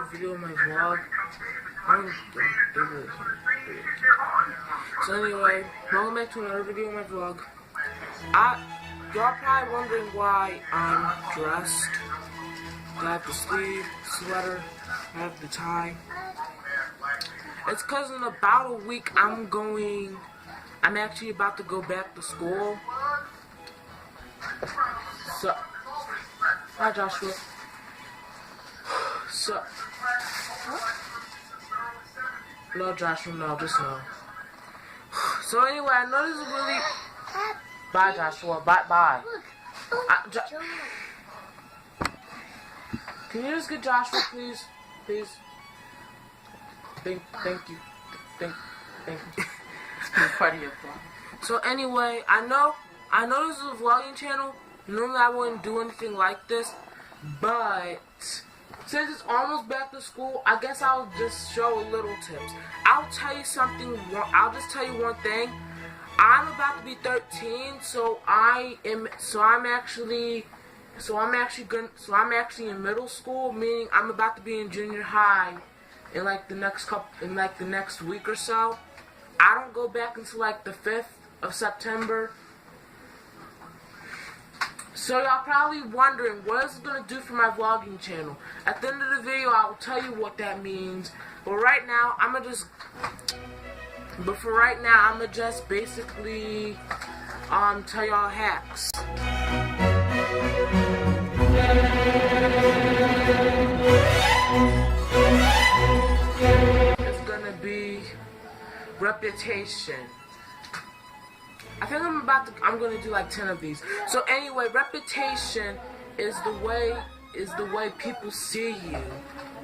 another video in my vlog. So anyway, welcome back to another video in my vlog. Y'all probably wondering why I'm dressed. I have the sleeve, sweater, I have the tie. It's because in about a week I'm actually about to go back to school. So, hi Joshua. So, no Joshua, no, just no. So anyway, I know this is really... Bye Joshua, bye. Can you just get Joshua, please? Please. Thank you. Thank you. Part of your vlog. So anyway, I know this is a vlogging channel. Normally I wouldn't do anything like this, but since it's almost back to school, I guess I'll just show a little tips. I'll tell you something. I'll just tell you one thing. I'm about to be 13, so I'm actually in middle school, meaning I'm about to be in junior high in like the next week or so. I don't go back until like the 5th of September. So y'all probably wondering, what is it going to do for my vlogging channel? At the end of the video, I will tell you what that means. But right now, for right now, I'm gonna just basically tell y'all hacks. It's gonna be reputation. I think I'm gonna do like 10 of these. So anyway, reputation is the way people see you.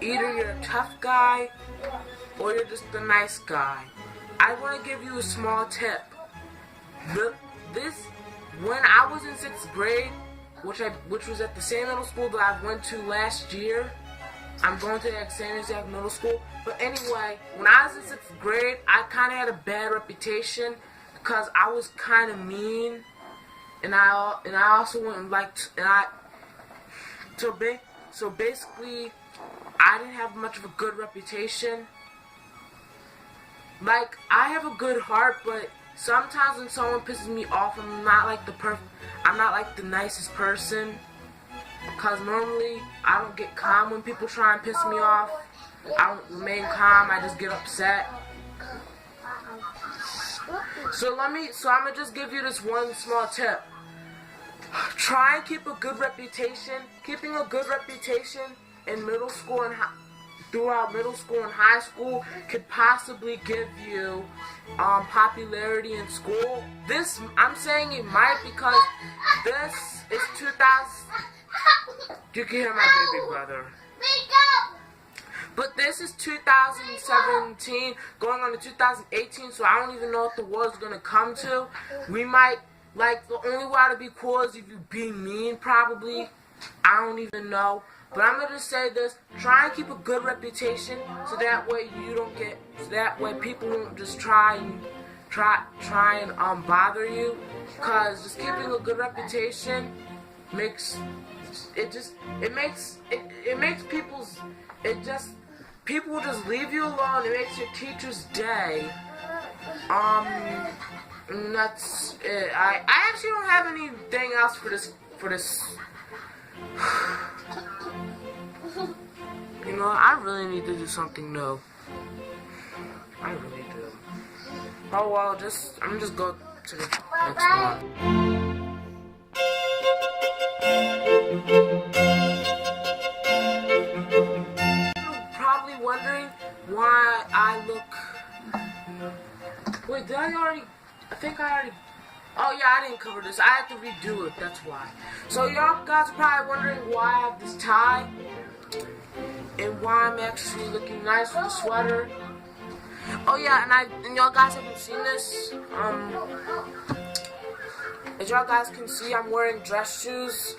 Either you're a tough guy or you're just a nice guy. I want to give you a small tip. When I was in 6th grade, which was at the same middle school that I went to last year, I'm going to that same exact middle school. But anyway, when I was in 6th grade, I kind of had a bad reputation because I was kind of mean, and I also wouldn't so basically, I didn't have much of a good reputation. Like, I have a good heart, but sometimes when someone pisses me off, I'm not like the nicest person. Cause normally I don't get calm when people try and piss me off. I don't remain calm. I just get upset. So I'm gonna just give you this one small tip. Try and keep a good reputation. Keeping a good reputation in middle school and throughout middle school and high school could possibly give you popularity in school. I'm saying it might because this is 2000. You can hear my baby brother. But this is 2017 going on to 2018, so I don't even know what the world's gonna come to. We might, like, the only way to be cool is if you be mean, probably. I don't even know. But I'm gonna just say this: try and keep a good reputation, so that way people won't just try and bother you. Cause just keeping a good reputation people will just leave you alone. It makes your teacher's day. And that's it. I actually don't have anything else for this. You know, I really need to do something new. I really do. Oh well, I'm just go to the next one. You're probably wondering why I look. Wait, did I already? I think I already. Oh yeah, I didn't cover this. I had to redo it, that's why. So y'all guys are probably wondering why I have this tie and why I'm actually looking nice with the sweater. Oh yeah, and y'all guys haven't seen this. As y'all guys can see, I'm wearing dress shoes.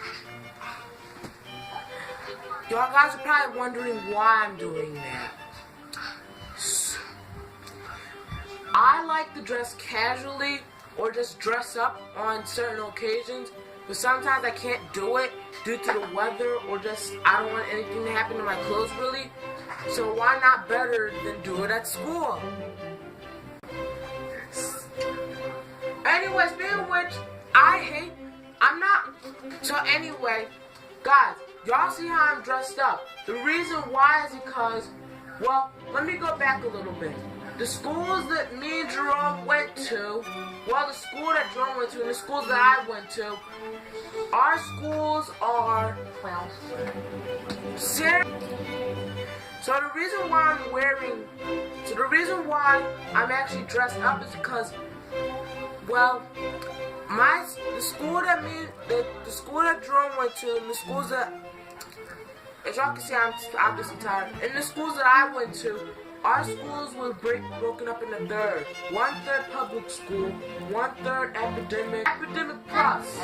Y'all guys are probably wondering why I'm doing that. I like to dress casually or just dress up on certain occasions, but sometimes I can't do it due to the weather or just I don't want anything to happen to my clothes really. So why not better than do it at school? Anyway, speaking of which, so anyway, guys, y'all see how I'm dressed up. The reason why is because, well, let me go back a little bit. The schools that me and Jerome went to, well, the school that Jerome went to and the schools that I went to, our schools are, well, so the reason why I'm actually dressed up is because, well, the school that Jerome went to, and the schools that, as y'all can see, I'm obviously tired. And the schools that I went to, our schools were broken up into third. 1/3 public school, 1/3 academic plus,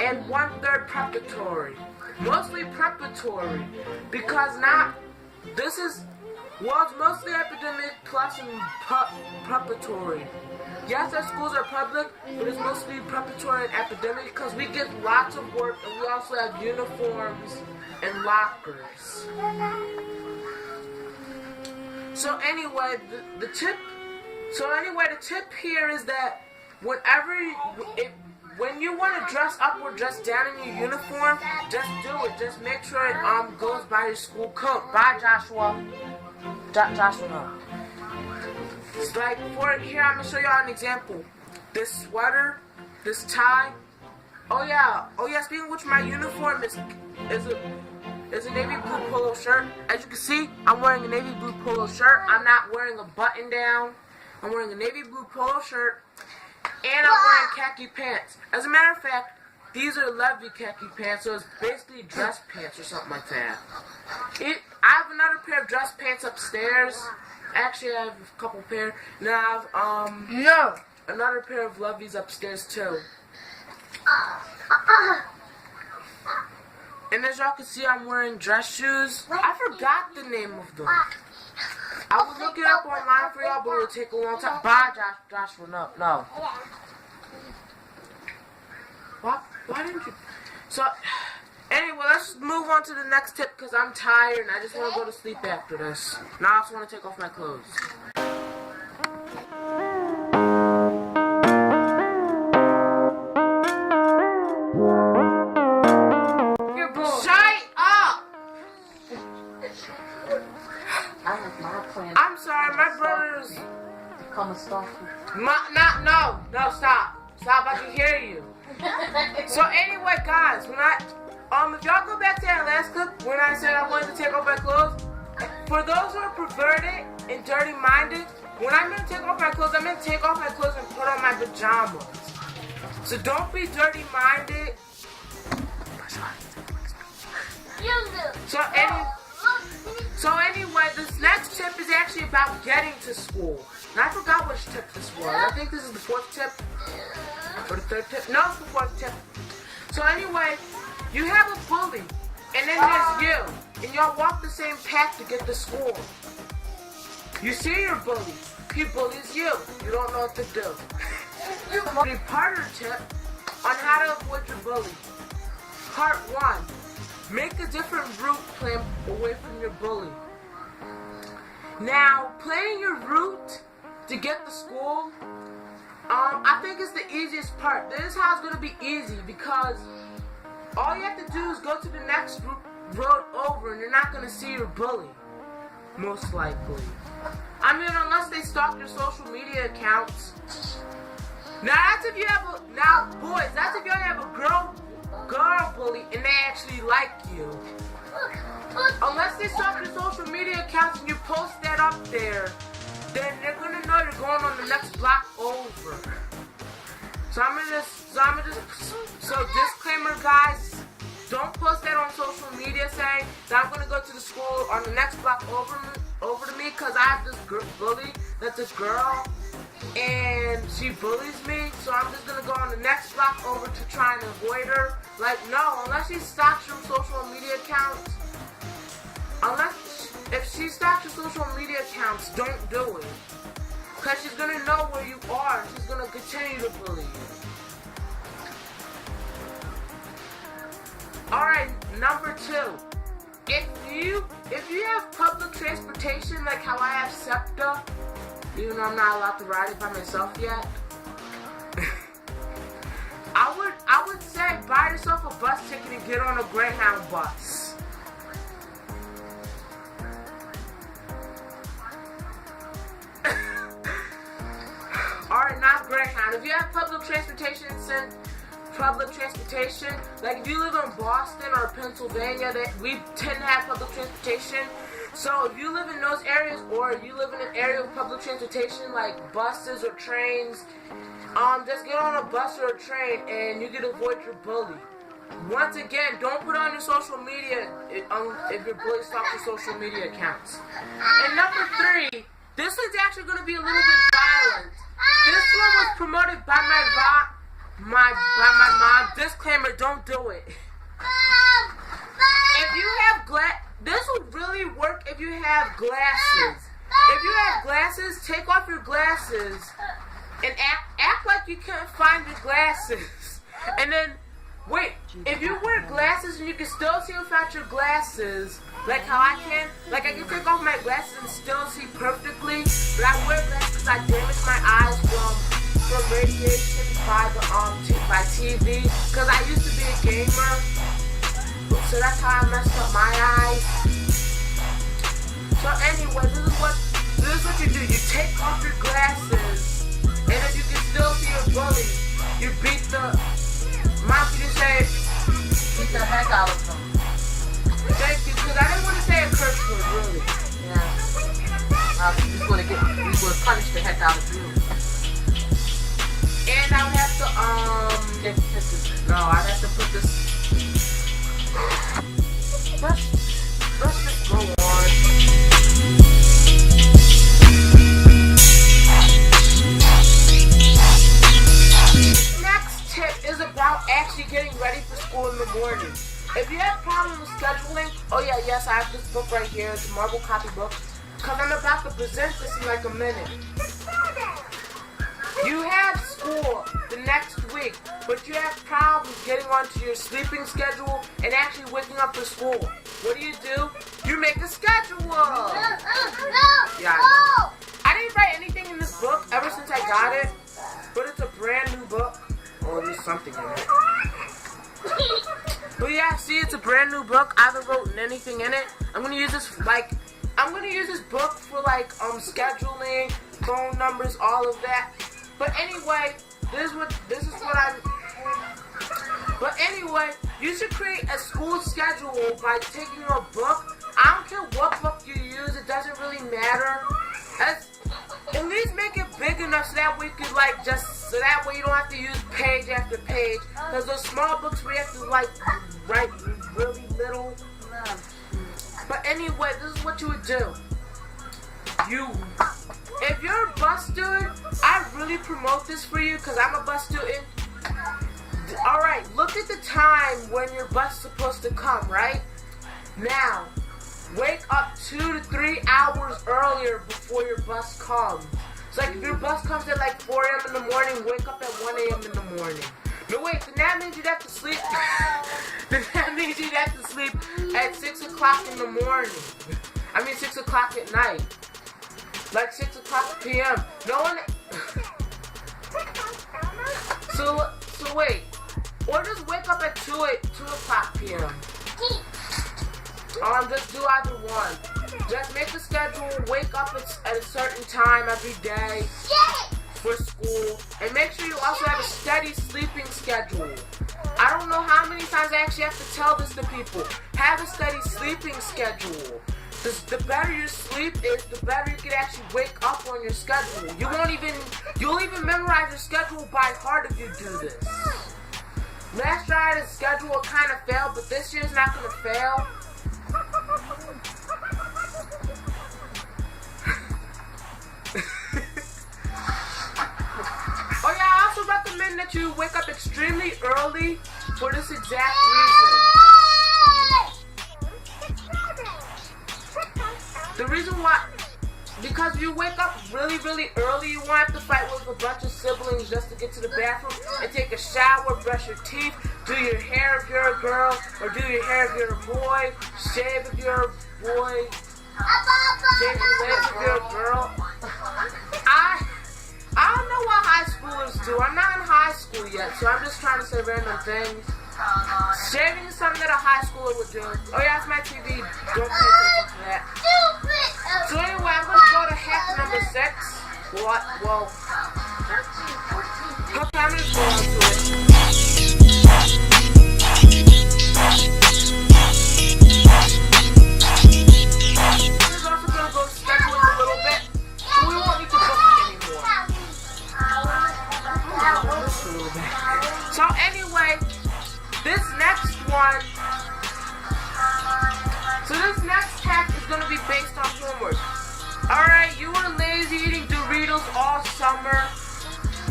and 1/3 preparatory. Mostly preparatory, because it's mostly academic plus and preparatory. Yes, our schools are public, but it's mostly preparatory and academic because we get lots of work and we also have uniforms and lockers. So anyway, the tip here is that when you want to dress up or dress down in your uniform, just do it. Just make sure it goes by your school code. Bye, Joshua. Joshua. It's like here, I'm gonna show y'all an example. This sweater, this tie. Oh yeah. Speaking of which, my uniform is a navy blue polo shirt. As you can see, I'm wearing a navy blue polo shirt. I'm not wearing a button down. I'm wearing a navy blue polo shirt, and I'm wearing khaki pants. As a matter of fact, these are Levy khaki pants, so it's basically dress pants or something like that. I have another pair of dress pants upstairs. Actually, I have a couple pair. And I have another pair of Levi's upstairs too. And as y'all can see, I'm wearing dress shoes. I forgot the name of them. I will look it up online for y'all, but it will take a long time. Bye, Joshua. No. Why didn't you? So, anyway, let's move on to the next tip because I'm tired and I just want to go to sleep after this. Now I just want to take off my clothes. You're bored. Shut up! I have my plan. I'm sorry, my brother's... Become a stalker. No, stop. Stop, I can hear you. So anyway, guys, if y'all go back to Alaska, when I said I wanted to take off my clothes, for those who are perverted and dirty-minded, when I'm going to take off my clothes, I'm going to take off my clothes and put on my pajamas. So don't be dirty-minded. So anyway, this next tip is actually about getting to school. And I forgot which tip this was. I think this is the 4th tip. Or the 3rd tip. No, it's the 4th tip. So anyway, you have a bully. And then there's you. And y'all walk the same path to get to school. You see your bully. He bullies you. You don't know what to do. The part of the tip on how to avoid your bully. Part 1. Make a different route plan away from your bully. Now, planning your route to get to school, I think it's the easiest part. This is how it's going to be easy because all you have to do is go to the next road over and you're not going to see your bully, most likely. I mean, unless they stalk your social media accounts. Now, that's if you have boys, that's if you have a girl bully and they actually like you. Unless they stalk your social media accounts and you post that up there, then they're gonna know you're going on the next block over. So disclaimer, guys, don't post that on social media saying that I'm gonna go to the school on the next block over to me because I have this bully that's a girl and she bullies me, so I'm just gonna go on the next block over to try and avoid her. Like, no, unless she stalks your social media accounts, if she stalks your social media accounts, don't do it. Because she's going to know where you are. She's going to continue to bully you. Alright, number 2. If you if you have public transportation, like how I have SEPTA, even though I'm not allowed to ride it by myself yet, I would say buy yourself a bus ticket and get on a Greyhound bus. Alright, not Greyhound. If you have public transportation, like if you live in Boston or Pennsylvania, we tend to have public transportation. So if you live in those areas, or you live in an area with public transportation like buses or trains, just get on a bus or a train and you can avoid your bully. Once again, don't put on your social media if your bully stalks your social media accounts. And number 3, this is actually going to be a little bit violent. This one was promoted by my mom. Disclaimer, don't do it. If you have this will really work if you have glasses. If you have glasses, take off your glasses and act like you can't find your glasses. And then, wait, if you wear glasses and you can still see without your glasses, like how I can, like I can take off my glasses and still see perfectly, but I wear glasses because I damage my eyes from radiation by TV, because I used to be a gamer, so that's how I messed up my eyes. So anyway, this is what you do. You take off your glasses, and if you can still see your bully, you beat the mom. Could you say Beat the heck out of them. thank you? Because I didn't want to say a curse word, really. Yeah. He's gonna punish the heck out of you. And I would have to I'd have to put this. Let's just go on. Next tip is about actually getting ready for school in the morning. If you have problems with scheduling, yes, I have this book right here. It's a marble copy book. Because I'm about to present this in like a minute. You have school the next week, but you have problems getting onto your sleeping schedule and actually waking up for school. What do? You make a schedule. Yeah. I didn't write anything in this book ever since I got it, but it's a brand new book. Or there's something in it. But yeah, see, it's a brand new book. I haven't written anything in it. I'm gonna use this book for scheduling, phone numbers, all of that. But anyway, you should create a school schedule by taking a book. I don't care what book you use, it doesn't really matter. At least make it big enough so that we could so that way you don't have to use page after page. Because those small books we have to write really little. But anyway, this is what you would do. If you're a bus student, I really promote this for you because I'm a bus student. Alright, look at the time when your bus is supposed to come, right? Now, wake up 2 to 3 hours earlier before your bus comes. So if your bus comes at 4 a.m. in the morning, wake up at 1 a.m. in the morning. No, wait, then that means you'd have to sleep. Then that means you'd have to sleep at 6 o'clock in the morning. 6 o'clock at night. 6 o'clock p.m. No one. So wait. Or just wake up at 2 o'clock p.m. Just do either one. Just make a schedule. Wake up at a certain time every day for school, and make sure you also have a steady sleeping schedule. I don't know how many times I actually have to tell this to people. Have a steady sleeping schedule. The better your sleep is, the better you can actually wake up on your schedule. You'll even memorize your schedule by heart if you do this. Last year I had a schedule, it kind of failed, but this year's not going to fail. I also recommend that you wake up extremely early for this exact reason. The reason why because you wake up really, really early, you won't have to fight with a bunch of siblings just to get to the bathroom and take a shower, brush your teeth, do your hair if you're a girl, or do your hair if you're a boy, shave if you're a boy, shave your legs if you're a girl. I don't know what high schoolers do. I'm not in high school yet, so I'm just trying to say random things. Shaving is something that a high schooler would do. Oh yeah, it's my TV. Don't pay attention to that. So anyway, I'm going to go to hack number 6. What? Well, okay, I'm going to go on to it. This is also going to go scheduling a little bit, so we won't need to book it anymore. So anyway, this next one, this next hack is going to be based on homework. Alright, you were lazy eating Doritos all summer.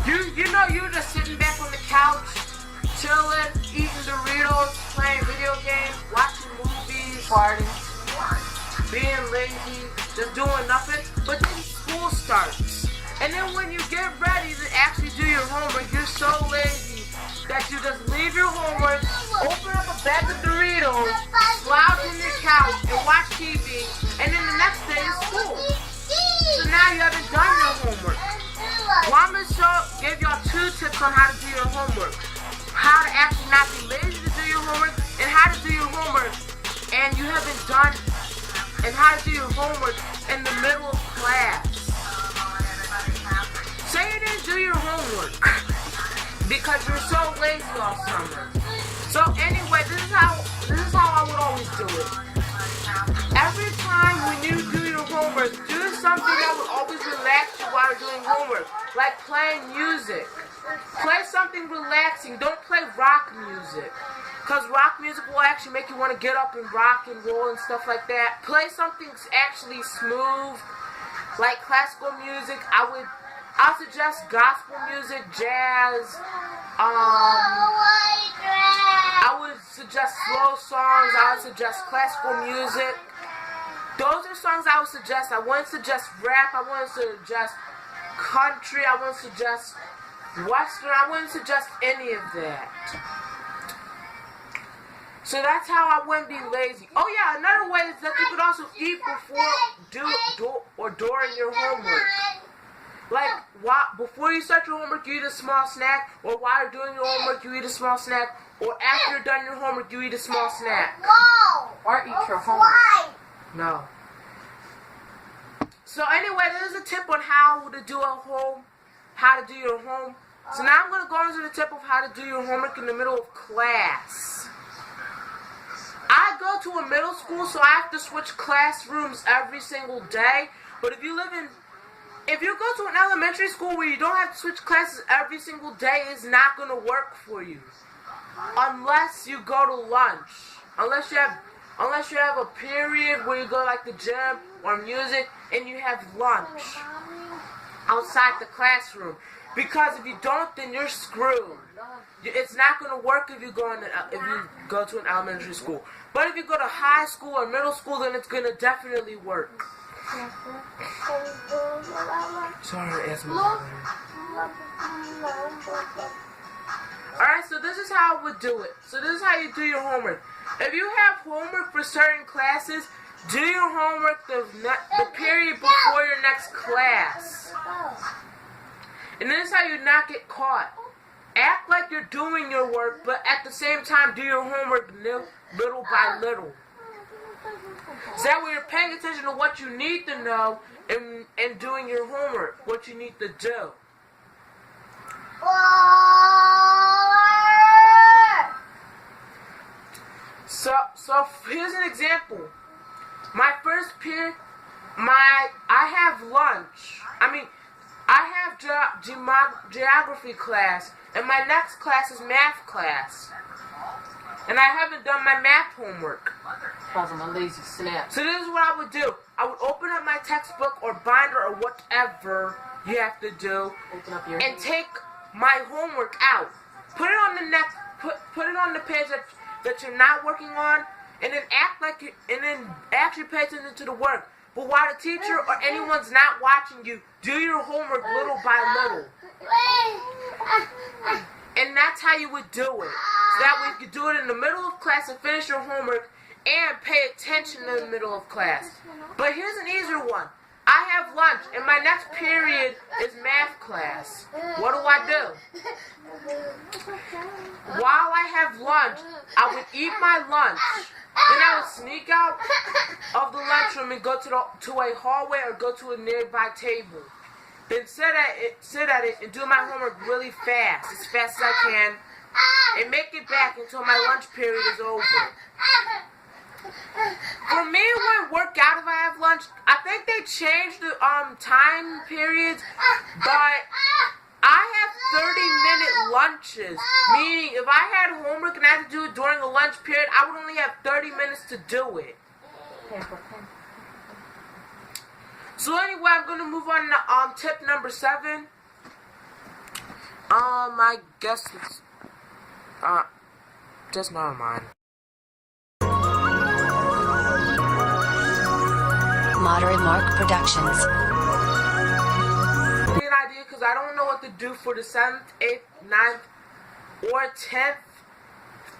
You know you were just sitting back on the couch, chilling, eating Doritos, playing video games, watching movies, Partying, being lazy, just doing nothing. But then school starts. And then when you get ready to actually do your homework, you're so lazy that you just leave your homework, open up a bag of Doritos, slouch on your couch, and watch TV, and then the next day is school. So now you haven't done your homework. Well, I'm going to give y'all 2 tips on how to do your homework. How to actually not be lazy to do your homework, and how to do your homework, and you haven't done, and how to do your homework in the middle of class. Say you didn't do your homework because you're so lazy all summer. So anyway, this is how I would always do it. Every time when you do your homework, do something that would always relax you while you're doing homework, like playing music. Play something relaxing. Don't play rock music, because rock music will actually make you want to get up and rock and roll and stuff like that. Play something actually smooth, like classical music. I'll suggest gospel music, jazz. I would suggest slow songs. I would suggest classical music. Those are songs I would suggest. I wouldn't suggest rap. I wouldn't suggest country. I wouldn't suggest western. I wouldn't suggest any of that. So that's how I wouldn't be lazy. Oh yeah, another way is that you could also eat before or during your homework. Like, before you start your homework, you eat a small snack, or while you're doing your homework, you eat a small snack, or after you're done your homework, you eat a small snack. or eat your homework. No. So anyway, there's a tip on how to do your home. So now I'm going to go into the tip of how to do your homework in the middle of class. I go to a middle school, so I have to switch classrooms every single day. But if you go to an elementary school where you don't have to switch classes every single day, it's not going to work for you. Unless you go to lunch. Unless you have a period where you go like the gym or music and you have lunch outside the classroom. Because if you don't, then you're screwed. It's not going to work if you go to an elementary school. But if you go to high school or middle school, then it's going to definitely work. Sorry, ask me. Alright, so this is how I would do it. So this is how you do your homework. If you have homework for certain classes, do your homework the period before your next class. And this is how you not get caught. Act like you're doing your work, but at the same time do your homework little by little. So that way you're paying attention to what you need to know and doing your homework, what you need to do. So here's an example. My first period, I have lunch. I have geography class, and my next class is math class. And I haven't done my math homework. Because I'm a lazy snap. So this is what I would do. I would open up my textbook or binder or whatever you have to do, and take my homework out. Put it on the put it on the page that you're not working on, and then actually pay attention to the work. but while the teacher or anyone's not watching you, do your homework little by little. And that's how you would do it. So that way you could do it in the middle of class and finish your homework and pay attention in the middle of class. But here's an easier one. I have lunch, and my next period is math class. What do? While I have lunch, I would eat my lunch. Then I would sneak out of the lunchroom and go to a hallway or go to a nearby table. Then sit at it and do my homework really fast, as fast as I can, and make it back until my lunch period is over. For me, it wouldn't work out if I have lunch. I think they changed the time periods, but I have 30-minute lunches. Meaning, if I had homework and I had to do it during a lunch period, I would only have 30 minutes to do it. So anyway, I'm going to move on to tip number 7. I guess it's... just never mind. Moderate Mark Productions. An idea because I don't know what to do for the 7th, 8th, 9th, or 10th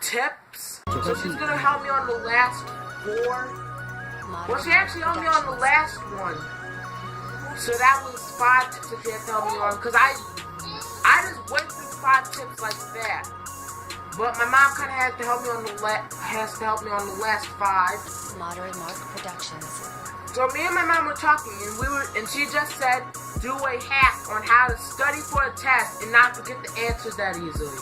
tips. So she's going to help me on the last 4. Well, she actually helped me on the last one. So that was 5 tips that she had to help me on. Because I just went through 5 tips like that. But my mom kind of had to help me on the last 5. Moderate Mark Productions. So me and my mom were talking, and she just said, do a hack on how to study for a test and not forget the answers that easily.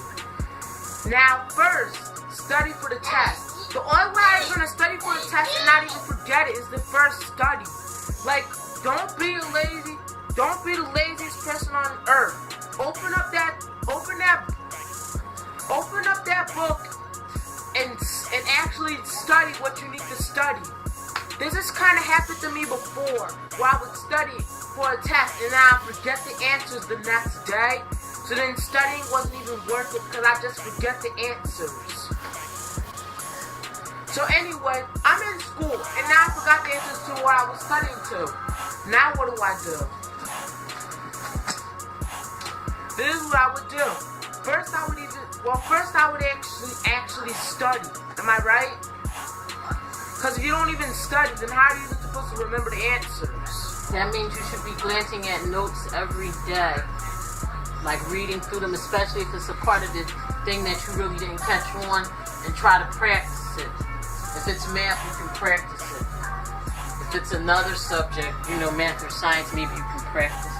Now, first, study for the test. The only way I'm gonna study for the test and not even forget it is the first study. Like, don't be the laziest person on earth. Open up that book and actually study what you need to study. This has kind of happened to me before, where I would study for a test and then I'd forget the answers the next day. So then studying wasn't even worth it because I just forget the answers. So anyway, I'm in school and now I forgot the answers to what I was studying to. Now what do I do? This is what I would do. First I would actually study. Am I right? Because if you don't even study, then how are you even supposed to remember the answers? That means you should be glancing at notes every day. Like reading through them, especially if it's a part of the thing that you really didn't catch on, and try to practice it. If it's math, you can practice it. If it's another subject, math or science, maybe you can practice.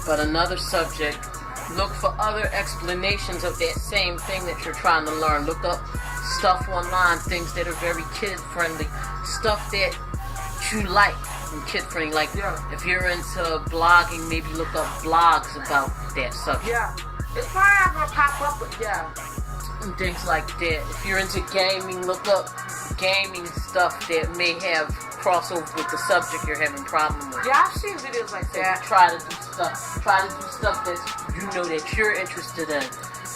But another subject, look for other explanations of that same thing that you're trying to learn. Look up stuff online, things that are very kid-friendly, stuff that you like and kid-friendly. Like, if you're into blogging, maybe look up blogs about that subject. Yeah, it's probably not gonna pop up, but yeah. And things like that. If you're into gaming, look up gaming stuff that may have crossover with the subject you're having problem with. Yeah, I've seen videos like that. Try to do stuff that that you're interested in.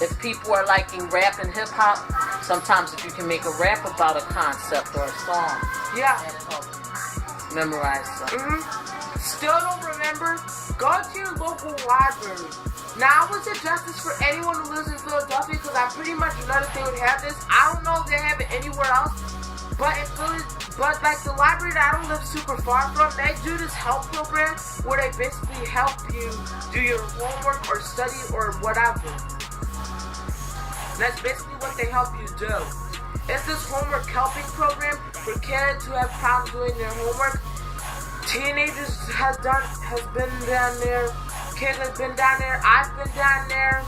If people are liking rap and hip hop, sometimes if you can make a rap about a concept or a song, that'll help you memorize something. Still don't remember? Go to your local library. Now, I would suggest this for anyone who lives in Philadelphia because I pretty much know that they would have this. I don't know if they have it anywhere else, but in Philly, like the library that I don't live super far from, they do this help program where they basically help you do your homework or study or whatever. That's basically what they help you do. It's this homework helping program for kids who have problems doing their homework. Teenagers has been down there. Kids have been down there. I've been down there.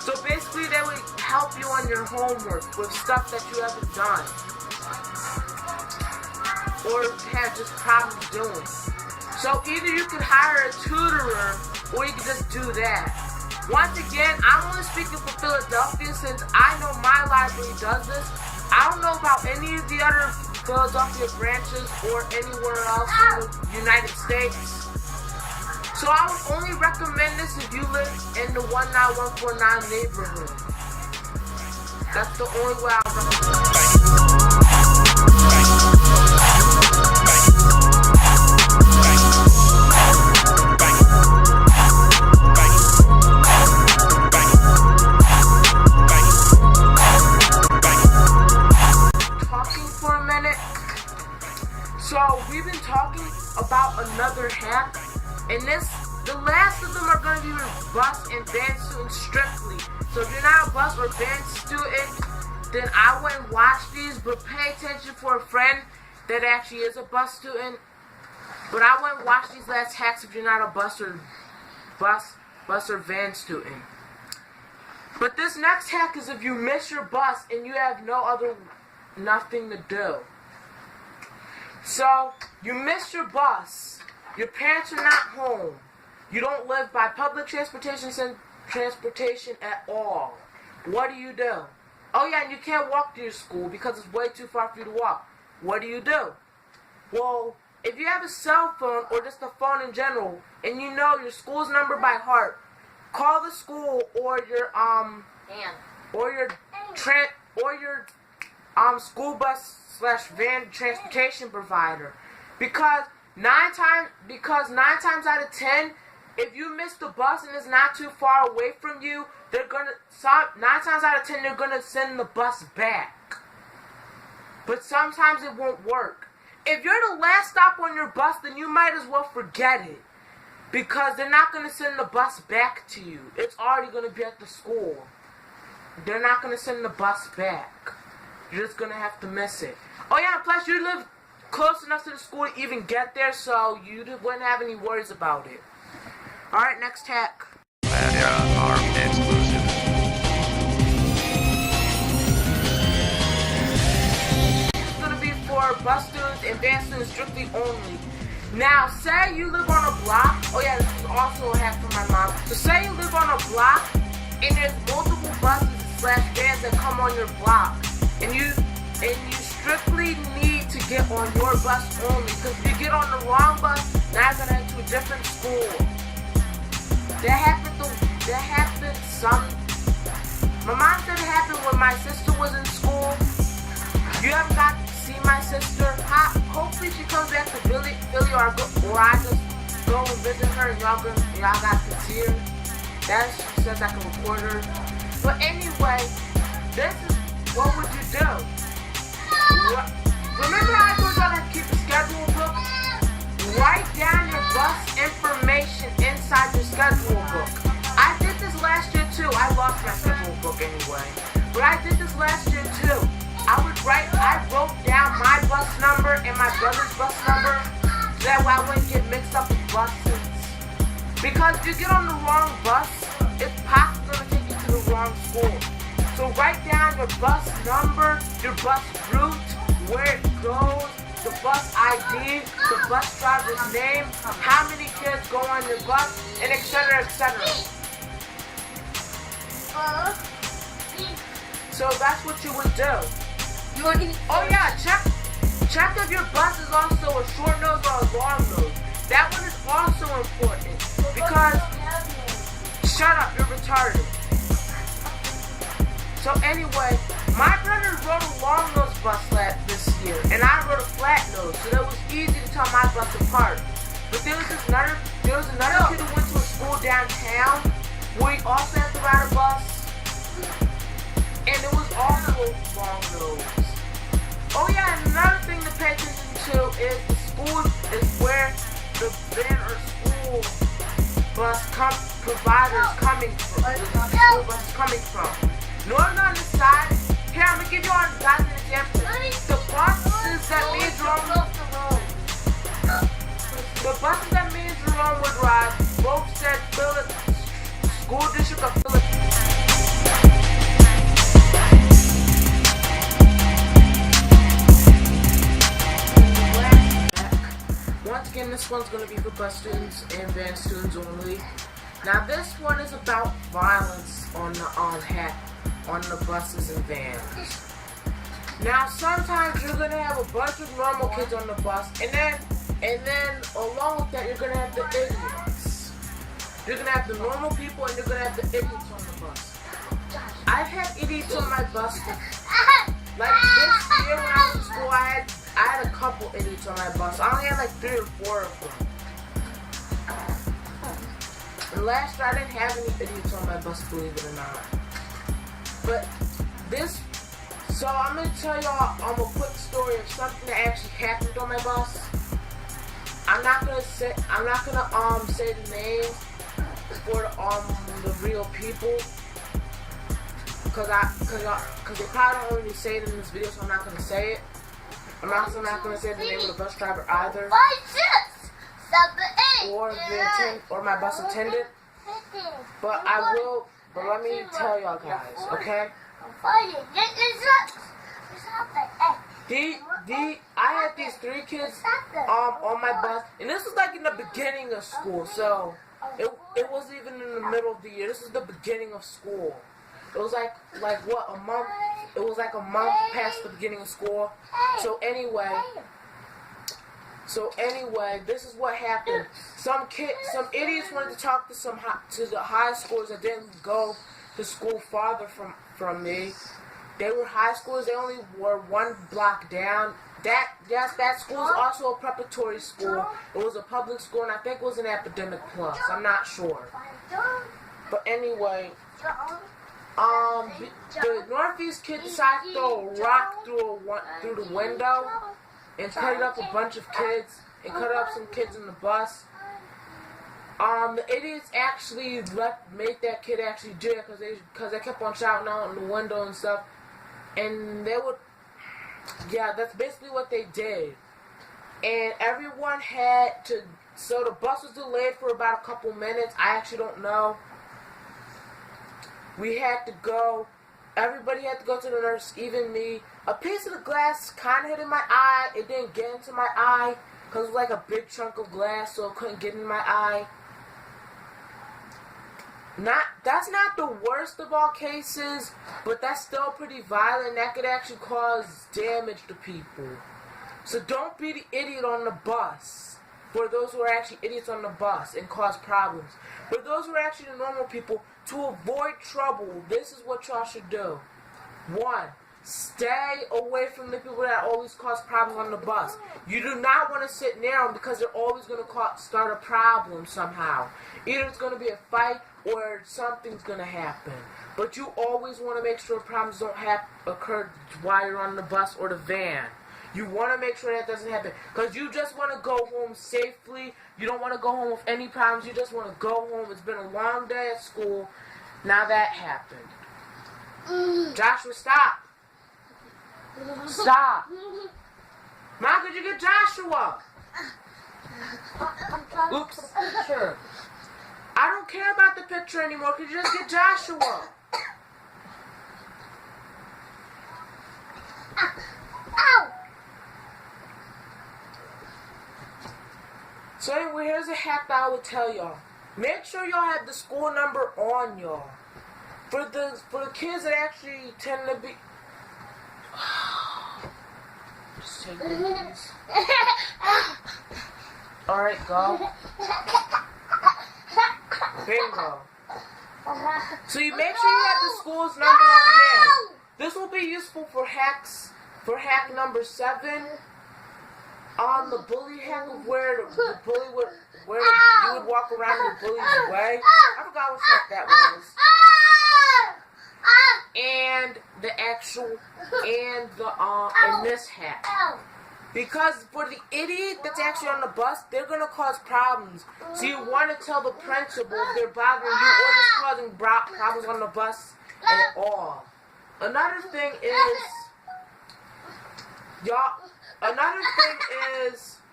So basically, they would help you on your homework with stuff that you haven't done or have just problems doing. So either you could hire a tutorer or you could just do that. Once again, I'm only speaking for Philadelphia since I know my library does this. I don't know about any of the other Philadelphia branches or anywhere else in the United States. So I would only recommend this if you live in the 19149 neighborhood. That's the only way I would recommend it. So we've been talking about another hack, and the last of them are going to be with bus and band students strictly. So if you're not a bus or band student, then I wouldn't watch these, but pay attention for a friend that actually is a bus student. But I wouldn't watch these last hacks if you're not a bus or van student. But this next hack is if you miss your bus and you have nothing to do. So, you missed your bus, your parents are not home, you don't live by public transportation at all. What do you do? Oh yeah, and you can't walk to your school because it's way too far for you to walk. What do you do? Well, if you have a cell phone or just a phone in general, and you know your school's number by heart, call the school or your school bus / van transportation provider, because nine times out of 10, if you miss the bus and it's not too far away from you, 9 times out of 10 they're gonna send the bus back. But sometimes it won't work. If you're the last stop on your bus, then you might as well forget it, because they're not gonna send the bus back to you. It's already gonna be at the school. They're not gonna send the bus back. You're just gonna have to miss it. Oh yeah, plus you live close enough to the school to even get there, so you wouldn't have any worries about it. Alright, next hack. Exclusive. It's gonna be for bus students and van students strictly only. Now, say you live on a block. Oh yeah, this is also a hack from my mom. So say you live on a block and there's multiple buses / vans that come on your block, and you strictly need to get on your bus only, because if you get on the wrong bus, now you're gonna head to a different school. That happened my mom said it happened when my sister was in school. You haven't got to see my sister. Hopefully she comes back to Philly or I just go and visit her and y'all got to see her. She says I can record her. But anyway, this is what would you do? Remember I told y'all to keep a schedule book? Write down your bus information inside your schedule book. I did this last year too. I lost my schedule book anyway. But I did this last year too. I wrote down my bus number and my brother's bus number so that way I wouldn't get mixed up with buses. Because if you get on the wrong bus, it's possible to take you to the wrong school. So write down your bus number, your bus route, where it goes, the bus ID, the bus driver's name, how many kids go on your bus, and etc. etc. So that's what you would do. Oh yeah, check if your bus is also a short nose or a long nose. That one is also important, because shut up, you're retarded. So anyway, my brother rode a long nose bus this year, and I rode a flat nose, so that was easy to tell my bus apart. But there was another kid who went to a school downtown where he also had to ride a bus, and it was also a long nose. Oh yeah, and another thing to pay attention to is the school is where the van or school bus provider is coming from. The school bus is coming from. Normally on the side, here I'm gonna give you guys an example. The buses that me and Jerome would ride both said School District of Philadelphia. Once again, this one's going to be for bus students and van students only. Now this one is about violence on the buses and vans. Now sometimes you're going to have a bunch of normal kids on the bus, and then along with that you're going to have the idiots. You're going to have the normal people and you're going to have the idiots on the bus. I've had idiots on my bus Like this year when I was in school, I had a couple idiots on my bus. I only had like 3 or 4 of them. And last year I didn't have any idiots on my bus, believe it or not. But this, so I'm gonna tell y'all a quick story of something that actually happened on my bus. I'm not gonna say the names for the real people, cause they probably don't really say it in this video, so I'm not gonna say it. I'm also not gonna say the name of the bus driver either, or my bus attendant. But I will. But let me tell y'all guys, okay? I had these 3 kids on my bus, and this was like in the beginning of school, so it wasn't even in the middle of the year. This was the beginning of school. It was like what, a month? It was like a month past the beginning of school. So anyway, this is what happened. Some idiots wanted to talk to the high schoolers that didn't go to school farther from me. They were high schoolers. They only were 1 block down. That school is also a preparatory school. It was a public school, and I think it was an academic plus. I'm not sure. But anyway, the Northeast kid decided to throw a rock through the window and cut up a bunch of kids and cut up some kids in the bus. The idiots actually made that kid actually do it because they kept on shouting out in the window and stuff. And they would, yeah, that's basically what they did. And everyone had to, so the bus was delayed for about a couple minutes. I actually don't know. We had to go, everybody had to go to the nurse, even me. A piece of the glass kind of hit in my eye. It didn't get into my eye because it was like a big chunk of glass, so it couldn't get in my eye. That's not the worst of all cases, but that's still pretty violent. That could actually cause damage to people. So don't be the idiot on the bus. For those who are actually idiots on the bus and cause problems. For those who are actually the normal people, to avoid trouble, this is what y'all should do. 1. Stay away from the people that always cause problems on the bus. You do not want to sit near them because they're always going to start a problem somehow. Either it's going to be a fight or something's going to happen. But you always want to make sure problems don't occur while you're on the bus or the van. You want to make sure that doesn't happen. Because you just want to go home safely. You don't want to go home with any problems. You just want to go home. It's been a long day at school. Now that happened. Joshua, stop. Stop. Mom, could you get Joshua? Oops. Sure. I don't care about the picture anymore. Could you just get Joshua? So anyway, here's a hack that I would tell y'all. Make sure y'all have the school number on y'all. For the kids that actually tend to be... Just take these. Alright, go. Bingo. So you make sure you have the school's number on hand. This will be useful for hacks. For hack number 7. On the bully hack of where you would walk around the bully's way. I forgot what hack that was. And this hack. Because for the idiot that's actually on the bus, they're gonna cause problems. So you want to tell the principal if they're bothering you or just causing problems on the bus at all. Another thing is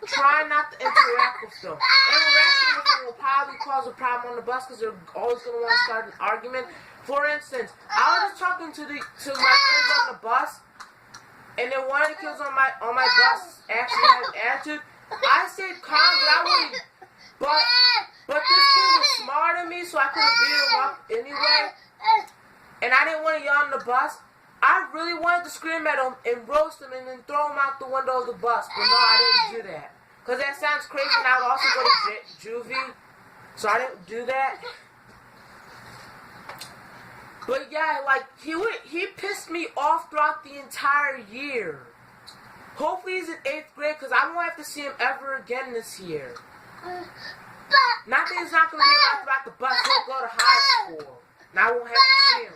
try not to interact with them. Interacting with them will probably cause a problem on the bus because they're always going to want to start an argument. For instance, I was just talking to my friends on the bus, and then one of the kids on my bus actually had an attitude. I stayed calm, but this kid was smarter than me, so I couldn't beat him up anyway. And I didn't want to yell on the bus. I really wanted to scream at him and roast him and then throw him out the window of the bus. But no, I didn't do that. Because that sounds crazy and I would also go to juvie. So I didn't do that. But yeah, like he pissed me off throughout the entire year. Hopefully he's in 8th grade because I won't have to see him ever again this year. Not that he's not going to be allowed to ride the bus. He'll go to high school. And I won't have to see him.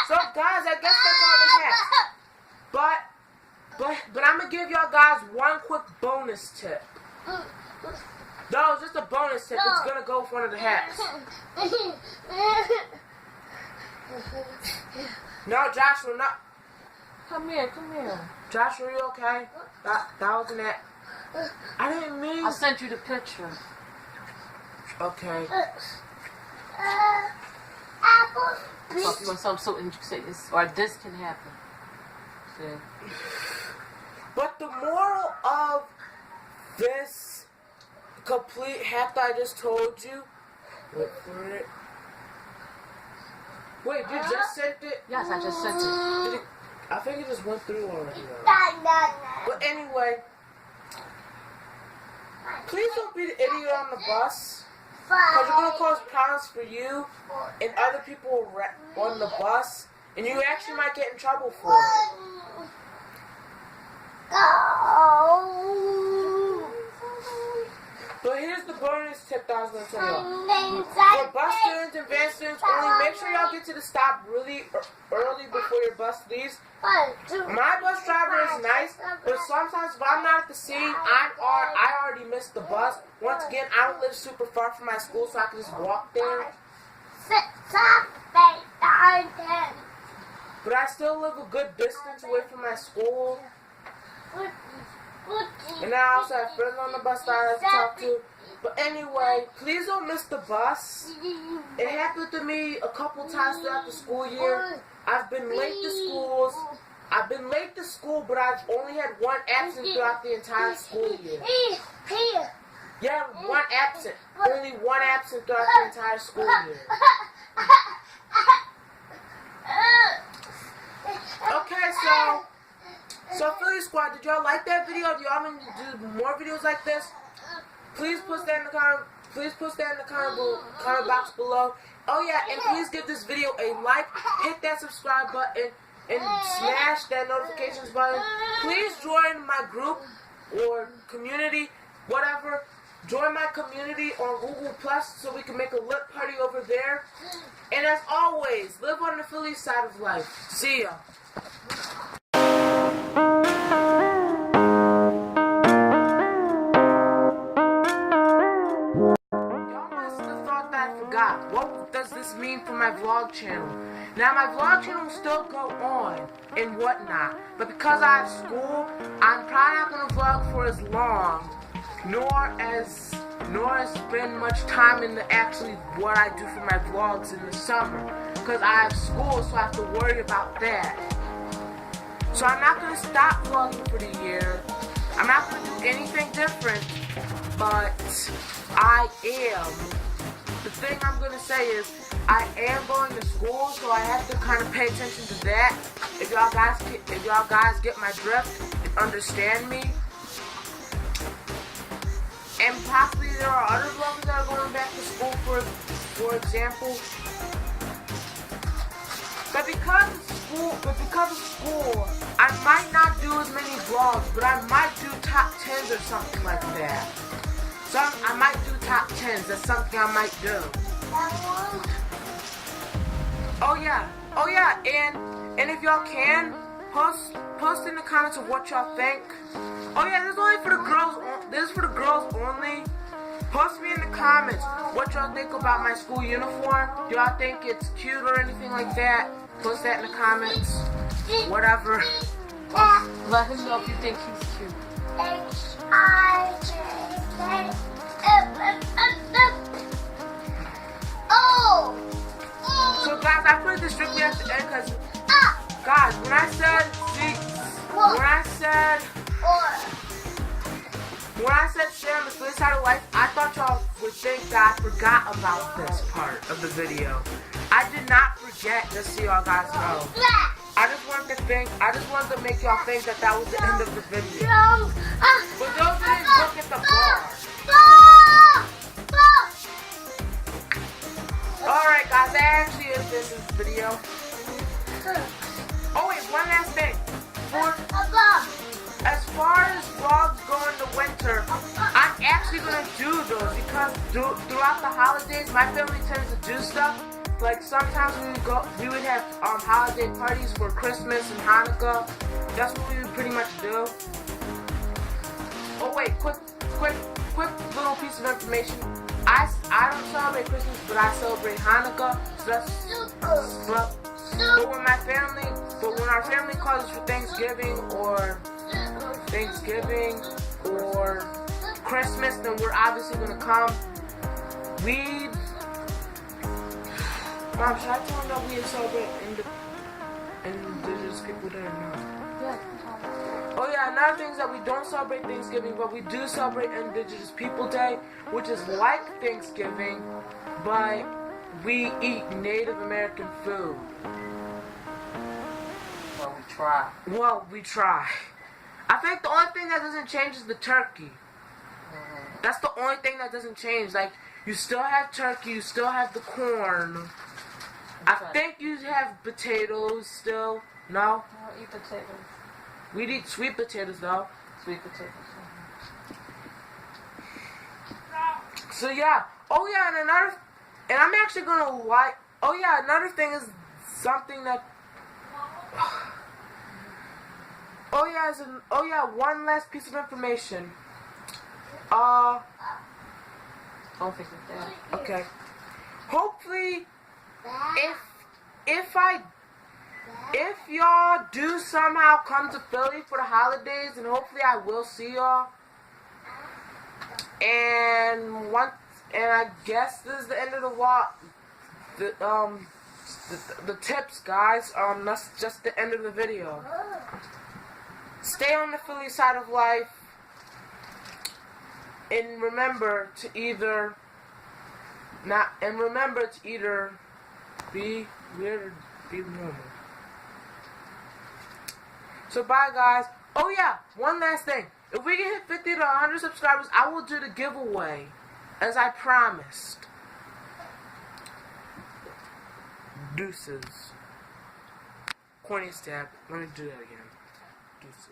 So guys, I guess that's all they have. But I'm going to give y'all guys one quick bonus tip. No, it's just a bonus tip. It's going to go with one of the hats. No, Joshua, no. Come here. Joshua, are you okay? That wasn't it. I didn't mean... I sent you the picture. Okay. So if you want something so interesting, or this can happen. See? But the moral of this complete hat that I just told you... Wait for it. Wait, you just sent it? Yes, I just sent it. I think it just went through already. Though. But anyway, please don't be the idiot on the bus. Because you're going to cause problems for you and other people on the bus. And you actually might get in trouble for it. But here's the bonus tip that I was going to tell y'all. For bus students and van students only, make sure y'all get to the stop really early before your bus leaves. My bus driver is nice, but sometimes if I'm not at the scene, I already missed the bus. Once again, I don't live super far from my school, so I can just walk there. But I still live a good distance away from my school. And I also have friends on the bus that I have to talk to. But anyway, please don't miss the bus. It happened to me a couple times throughout the school year. I've been late to schools. I've been late to school, but I've only had one absent throughout the entire school year. Yeah, one absent. Only one absent throughout the entire school year. Okay, so Philly Squad, did y'all like that video? Do y'all want me to do more videos like this? Please post that in the comment box below. Oh yeah, and please give this video a like, hit that subscribe button, and smash that notifications button. Please join my group or community, whatever. Join my community on Google Plus so we can make a lit party over there. And as always, live on the Philly side of life. See ya. What does this mean for my vlog channel? Now my vlog channel will still go on and whatnot, but because I have school, I'm probably not going to vlog for as long, nor spend much time in actually what I do for my vlogs in the summer, because I have school, so I have to worry about that. So I'm not going to stop vlogging for the year. I'm not going to do anything different, but I am. The thing I'm going to say is, I am going to school, so I have to kind of pay attention to that. If y'all guys get my drift and understand me. And possibly there are other vloggers that are going back to school, for example. But because of school, I might not do as many vlogs, but I might do top 10s or something like that. I might do top 10s. That's something I might do. Oh yeah, and if y'all can, post in the comments of what y'all think. Oh yeah, this is only for the girls. This is for the girls only. Post me in the comments what y'all think about my school uniform. Do y'all think it's cute or anything like that? Post that in the comments. Whatever. Let him know if you think he's cute. So guys, I put this strictly at the end because, guys, when I said share on the Philly side of life, I thought y'all would think that I forgot about this part of the video. I did not forget, just so y'all guys know. I just wanted to think, I just wanted to make y'all think that that was the end of the video. For those that didn't look at the bar. Alright guys, that actually is the end of the video. Oh wait, one last thing. As far as vlogs go in the winter, I'm actually going to do those because throughout the holidays, my family tends to do stuff. Like sometimes we would have holiday parties for Christmas and Hanukkah. That's what we would pretty much do. Oh wait, quick little piece of information. I don't celebrate Christmas, but I celebrate Hanukkah. So that's but when our family calls us for Thanksgiving or Christmas, then we're obviously gonna come. Mom, should I tell them that we celebrate indigenous people there or not? Yeah. Oh yeah, another thing is that we don't celebrate Thanksgiving, but we do celebrate Indigenous People Day, which is like Thanksgiving, but we eat Native American food. Well, we try. I think the only thing that doesn't change is the turkey. That's the only thing that doesn't change. Like, you still have turkey, you still have the corn. I think you have potatoes still. No? I don't eat potatoes. We'd eat sweet potatoes though. Sweet potatoes. So yeah. Oh yeah, and I'm actually gonna like. Oh yeah, another thing is something that. Oh yeah, one last piece of information. Don't forget that. Okay. Hopefully, if y'all do somehow come to Philly for the holidays, and hopefully I will see y'all. And I guess this is the end of the vlog. The tips, guys. That's just the end of the video. Stay on the Philly side of life, and remember to either be weird or be normal. So bye guys. Oh yeah, one last thing. If we can hit 50 to 100 subscribers, I will do the giveaway, as I promised. Deuces. Corny stab. Let me do that again. Deuces.